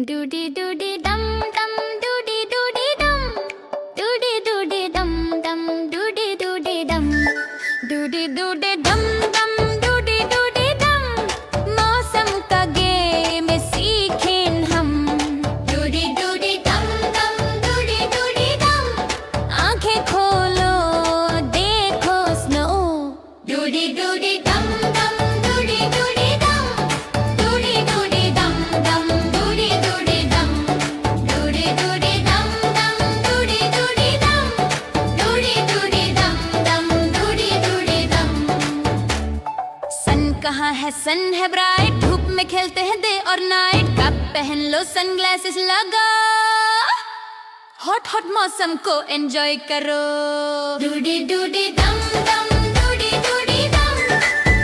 Doody doody dum dum doody doody dum doody doody dum dum doody doody dum doody doody dum dum doody doody dum मौसम का game सीखें हम doody doody dum dum doody doody dum आंखें खोलो देखो snow doody doody dum dum doody doody dum doody doody dum dum doody doody dum doody doody dum dum doody doody dum doody doody dum dum doody doody dum सन कहाँ है सन है bright धूप में खेलते हैं डे और night cup पहन लो sunglasses लगा हॉट हॉट मौसम को एंजॉय करो doody doody dum dum doody doody dum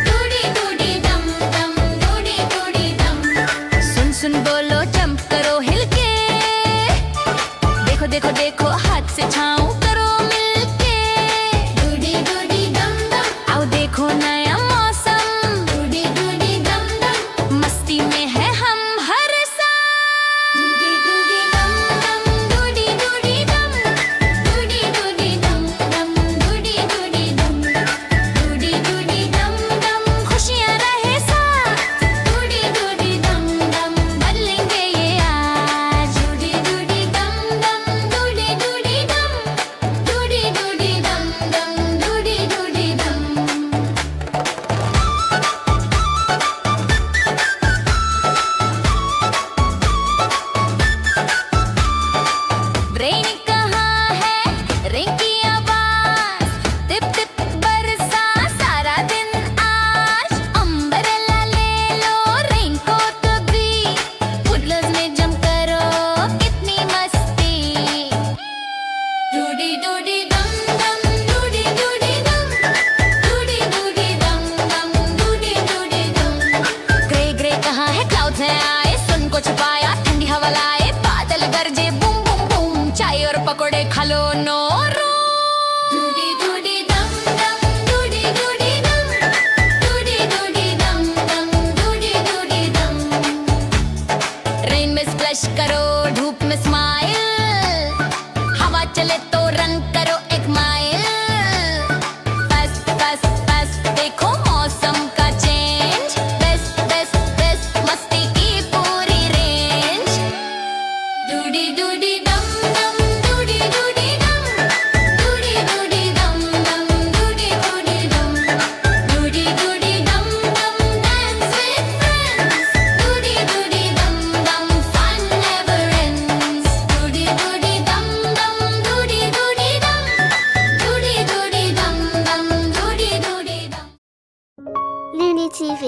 doody doody dum dum doody doody dum सुन सुन बोलो जंप करो हिल के देखो देखो देखो हाथ से छाऊं करो मिलके doody doody dum dum आओ देखो नया मौसम doody doody dum dum मस्ती में है हम हर साल doody doody dum dum doody doody dum doody doody dum dum doody doody dum doody doody dum dum खुशियाँ रहे साथ doody doody dum dum बदलेंगे ये आज doody doody dum dum doody doody dum doody doody dum dum doody doody dum rain कहाँ है rain की आवाज टिप टिप बरसा सारा दिन आज अम्ब्रेला ले लो रेनकोट भी फुटलर्स में जंप करो कितनी मस्ती doody doody dum dum doody doody dum doody doody dum dum doody doody dum grey grey कहाँ है क्लाउड्स हैं आए सुन को छुपाया ठंडी हवा लाए बादल गरजे बूम बूम बूम चाय और पकोड़े खा लो नो रो doody doody dum dum doody doody dum doody doody dum dum doody doody dum rain में स्प्लैश करो धूप में स्माइल हवा चले तो रन करो एक माइल बस बस बस देखो मौसम का चेंज बेस्ट बेस्ट बेस्ट मस्ती की पूरी range doody doody dum dum doody doody dum doody doody dum dum doody doody dum doody doody dum dum dance with friends doody doody dum dum fun never ends doody doody dum dum doody doody dum doody doody dum dum doody doody dum Looney TV.